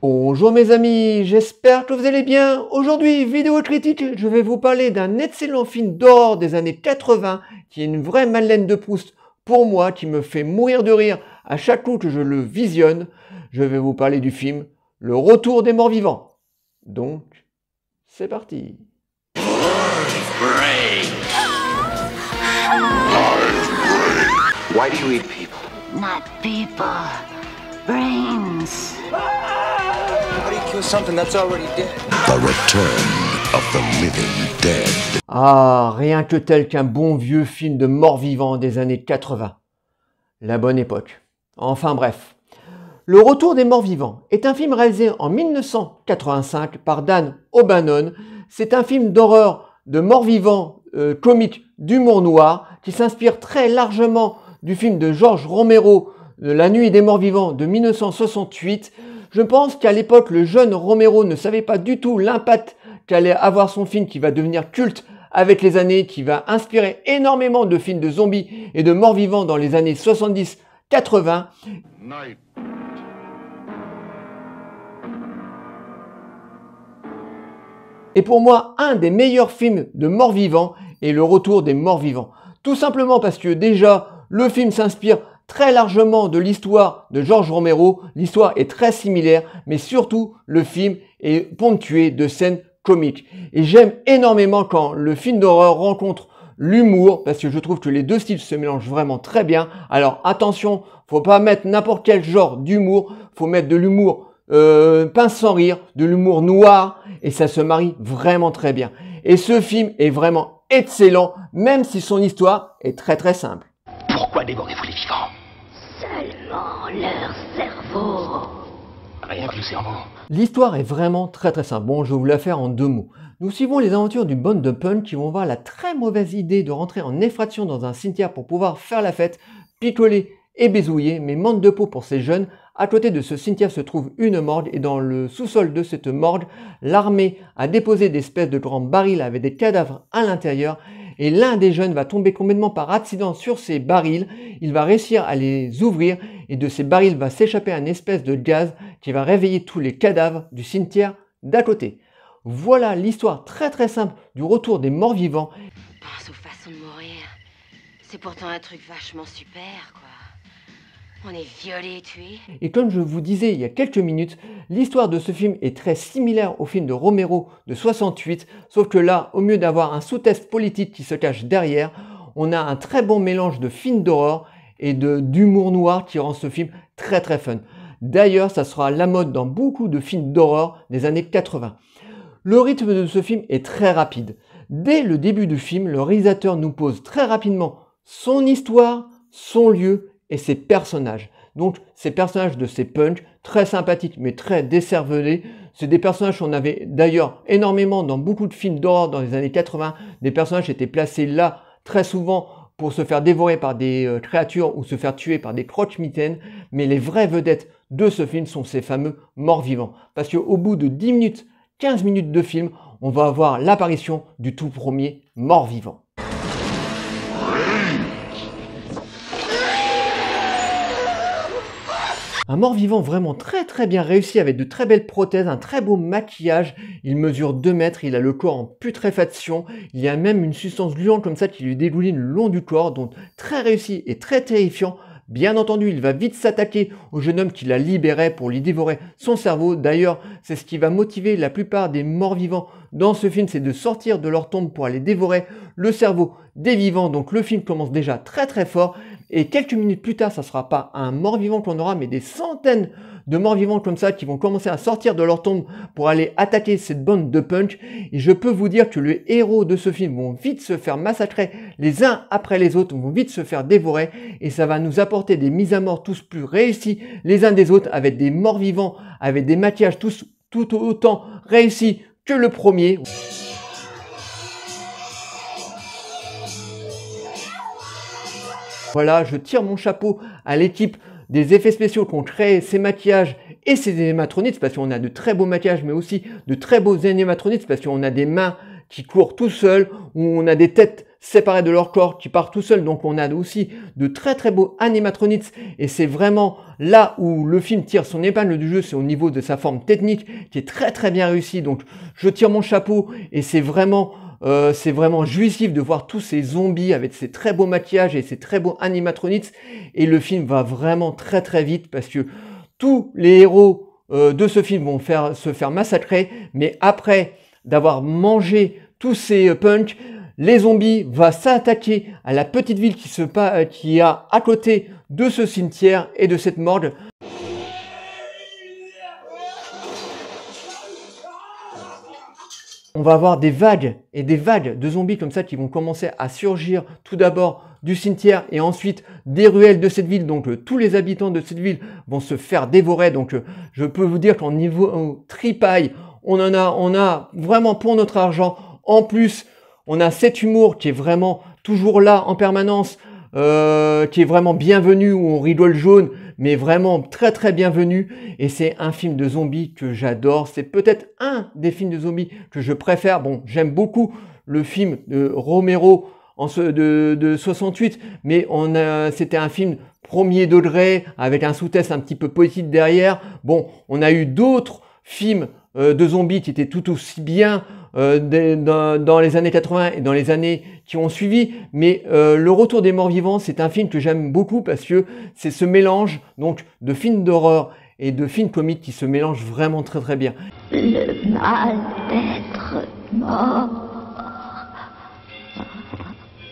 Bonjour mes amis, j'espère que vous allez bien. Aujourd'hui, vidéo critique, je vais vous parler d'un excellent film d'horreur des années 80 qui est une vraie Madeleine de Proust pour moi, qui me fait mourir de rire à chaque coup que je le visionne. Je vais vous parler du film Le Retour des Morts Vivants. Donc, c'est parti. Why do you eat people? Not people. Brains. How do you kill something that's already dead? The Return of the Living Dead. Ah, rien que tel qu'un bon vieux film de morts-vivants des années 80. La bonne époque. Enfin bref. Le Retour des Morts-Vivants est un film réalisé en 1985 par Dan O'Bannon. C'est un film d'horreur de morts-vivants comique d'humour noir qui s'inspire très largement du film de George Romero, La Nuit des Morts-Vivants de 1968. Je pense qu'à l'époque, le jeune Romero ne savait pas du tout l'impact qu'allait avoir son film qui va devenir culte avec les années, qui va inspirer énormément de films de zombies et de morts-vivants dans les années 70-80. Et pour moi, un des meilleurs films de morts-vivants est Le Retour des Morts-Vivants. Tout simplement parce que déjà, le film s'inspire très largement de l'histoire de George Romero. L'histoire est très similaire, mais surtout, le film est ponctué de scènes comiques. Et j'aime énormément quand le film d'horreur rencontre l'humour, parce que je trouve que les deux styles se mélangent vraiment très bien. Alors attention, faut pas mettre n'importe quel genre d'humour, faut mettre de l'humour pince sans rire, de l'humour noir, et ça se marie vraiment très bien. Et ce film est vraiment excellent, même si son histoire est très très simple. Pourquoi dévorez-vous les vivants? Seulement leur cerveau. Rien que le cerveau. L'histoire est vraiment très très simple. Bon, je vais vous la faire en deux mots. Nous suivons les aventures d'une bande de punks qui vont avoir la très mauvaise idée de rentrer en effraction dans un cimetière pour pouvoir faire la fête, picoler et bézouiller, mais manque de peau pour ces jeunes. À côté de ce cimetière se trouve une morgue et dans le sous-sol de cette morgue, l'armée a déposé des espèces de grands barils avec des cadavres à l'intérieur et l'un des jeunes va tomber complètement par accident sur ces barils. Il va réussir à les ouvrir et de ces barils va s'échapper une espèce de gaz qui va réveiller tous les cadavres du cimetière d'à côté. Voilà l'histoire très très simple du Retour des Morts Vivants. Pense aux façons de mourir. C'est pourtant un truc vachement super, quoi. On est violé et tué. Et comme je vous disais il y a quelques minutes, l'histoire de ce film est très similaire au film de Romero de 68, sauf que là, au mieux d'avoir un sous-texte politique qui se cache derrière, on a un très bon mélange de film d'horreur et d'humour noir qui rend ce film très très fun. D'ailleurs, ça sera la mode dans beaucoup de films d'horreur des années 80. Le rythme de ce film est très rapide. Dès le début du film, le réalisateur nous pose très rapidement son histoire, son lieu et ses personnages. Donc ces personnages de ces punks, très sympathiques mais très décervelés, c'est des personnages qu'on avait d'ailleurs énormément dans beaucoup de films d'horreur dans les années 80. Des personnages étaient placés là très souvent pour se faire dévorer par des créatures ou se faire tuer par des croque-mitaines, mais les vraies vedettes de ce film sont ces fameux morts-vivants. Parce qu'au bout de 10 minutes, 15 minutes de film, on va avoir l'apparition du tout premier mort-vivant. Un mort-vivant vraiment très très bien réussi avec de très belles prothèses, un très beau maquillage. Il mesure 2 mètres, il a le corps en putréfaction. Il y a même une substance gluante comme ça qui lui dégouline le long du corps, donc très réussi et très terrifiant. Bien entendu, il va vite s'attaquer au jeune homme qui l'a libéré pour lui dévorer son cerveau. D'ailleurs, c'est ce qui va motiver la plupart des morts-vivants dans ce film, c'est de sortir de leur tombe pour aller dévorer le cerveau des vivants. Donc le film commence déjà très très fort. Et quelques minutes plus tard, ça ne sera pas un mort-vivant qu'on aura, mais des centaines de morts-vivants comme ça qui vont commencer à sortir de leur tombe pour aller attaquer cette bande de punks. Et je peux vous dire que les héros de ce film vont vite se faire massacrer les uns après les autres, vont vite se faire dévorer. Et ça va nous apporter des mises à mort tous plus réussies les uns des autres, avec des morts-vivants, avec des maquillages tous tout autant réussis que le premier. Voilà, je tire mon chapeau à l'équipe des effets spéciaux qui ont créé ces maquillages et ces animatroniques, parce qu'on a de très beaux maquillages, mais aussi de très beaux animatroniques, parce qu'on a des mains qui courent tout seuls, où on a des têtes séparés de leur corps, qui partent tout seuls. Donc on a aussi de très très beaux animatronics et c'est vraiment là où le film tire son épingle du jeu, c'est au niveau de sa forme technique qui est très très bien réussi. Donc je tire mon chapeau et c'est vraiment jouissif de voir tous ces zombies avec ces très beaux maquillages et ces très beaux animatronics. Et le film va vraiment très très vite parce que tous les héros de ce film vont se faire massacrer, mais après d'avoir mangé tous ces punks, les zombies vont s'attaquer à la petite ville qui est à côté de ce cimetière et de cette morgue. On va avoir des vagues et des vagues de zombies comme ça qui vont commencer à surgir tout d'abord du cimetière et ensuite des ruelles de cette ville. Donc tous les habitants de cette ville vont se faire dévorer. Donc je peux vous dire qu'en niveau tripaille, on a vraiment pour notre argent. En plus, on a cet humour qui est vraiment toujours là en permanence, qui est vraiment bienvenu, où on rigole jaune, mais vraiment très très bienvenu. Et c'est un film de zombies que j'adore. C'est peut-être un des films de zombies que je préfère. Bon, j'aime beaucoup le film de Romero de 68, mais c'était un film premier degré avec un sous-texte un petit peu politique derrière. Bon, on a eu d'autres films de zombies qui étaient tout aussi bien dans les années 80 et dans les années qui ont suivi, mais Le Retour des Morts Vivants, c'est un film que j'aime beaucoup parce que c'est ce mélange donc de films d'horreur et de films comiques qui se mélangent vraiment très très bien. Le mal d'être mort.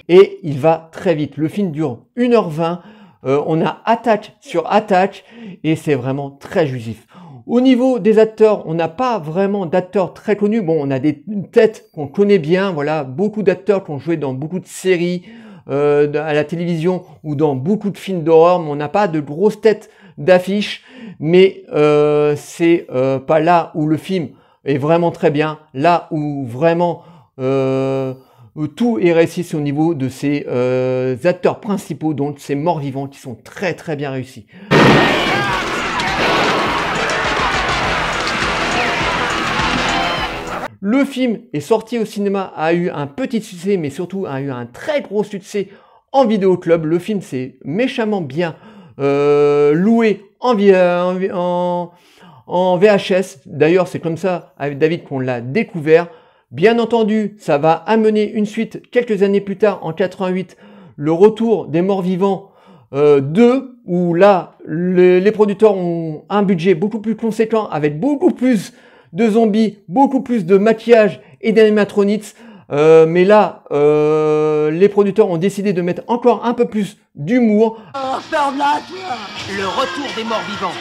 Et il va très vite. Le film dure 1h20. On a attaque sur attaque et c'est vraiment très jouissif. Au niveau des acteurs, on n'a pas vraiment d'acteurs très connus. Bon, on a des têtes qu'on connaît bien. Voilà, beaucoup d'acteurs qui ont joué dans beaucoup de séries à la télévision ou dans beaucoup de films d'horreur, mais on n'a pas de grosses têtes d'affiche. Mais c'est pas là où le film est vraiment très bien. Là où vraiment tout est réussi, c'est au niveau de ces acteurs principaux, donc ces morts vivants qui sont très très bien réussis. Le film est sorti au cinéma, a eu un petit succès, mais surtout a eu un très gros succès en vidéoclub. Le film s'est méchamment bien loué en VHS. D'ailleurs, c'est comme ça avec David qu'on l'a découvert. Bien entendu, ça va amener une suite quelques années plus tard, en 88, Le Retour des Morts Vivants 2, où là, les producteurs ont un budget beaucoup plus conséquent, avec beaucoup plus de zombies, beaucoup plus de maquillage et d'animatronics. Mais là, les producteurs ont décidé de mettre encore un peu plus d'humour. Le Retour des Morts Vivants,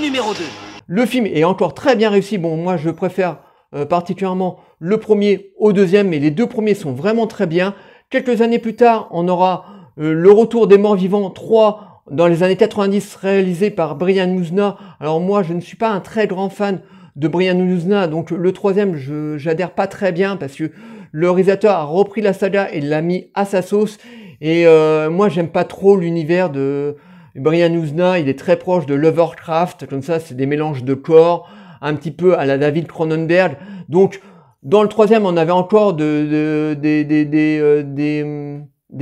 numéro 2. Le film est encore très bien réussi. Bon, moi, je préfère particulièrement le premier au deuxième, mais les deux premiers sont vraiment très bien. Quelques années plus tard, on aura Le Retour des Morts Vivants 3 dans les années 90, réalisé par Brian Yuzna. Alors moi, je ne suis pas un très grand fan de Brian Yuzna, donc le troisième, j'adhère pas très bien parce que le réalisateur a repris la saga et l'a mis à sa sauce. Et moi, j'aime pas trop l'univers de Brian Yuzna. Il est très proche de Lovecraft, comme ça, c'est des mélanges de corps, un petit peu à la David Cronenberg. Donc, dans le troisième, on avait encore des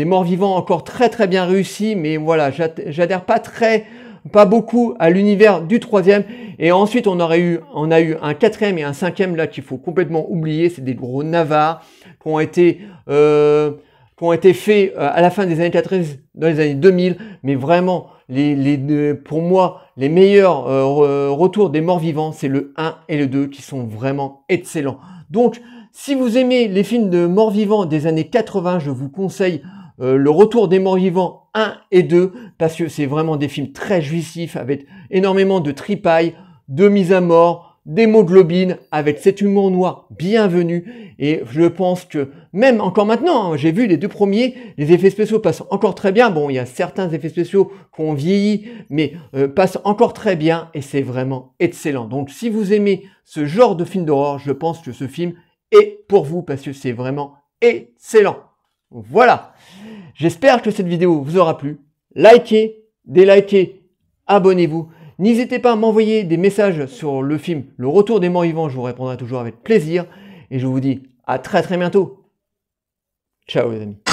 morts vivants encore très très bien réussis, mais voilà, j'adhère pas beaucoup à l'univers du troisième. Et ensuite, on a eu un quatrième et un cinquième là qu'il faut complètement oublier. C'est des gros navars qui ont été faits à la fin des années 90, dans les années 2000, mais vraiment, pour moi, les meilleurs retours des morts vivants, c'est le 1 et le 2 qui sont vraiment excellents. Donc, si vous aimez les films de morts vivants des années 80, je vous conseille Le Retour des Morts Vivants 1 et 2, parce que c'est vraiment des films très jouissifs, avec énormément de tripailles, de mise à mort, d'hémoglobine, avec cet humour noir bienvenu. Et je pense que même encore maintenant, hein, j'ai vu les deux premiers, les effets spéciaux passent encore très bien. Bon, il y a certains effets spéciaux qui ont vieilli, mais passent encore très bien et c'est vraiment excellent. Donc si vous aimez ce genre de film d'horreur, je pense que ce film est pour vous parce que c'est vraiment excellent. Voilà, j'espère que cette vidéo vous aura plu. Likez, délikez, abonnez-vous. N'hésitez pas à m'envoyer des messages sur le film Le Retour des Morts Vivants, je vous répondrai toujours avec plaisir. Et je vous dis à très très bientôt. Ciao les amis.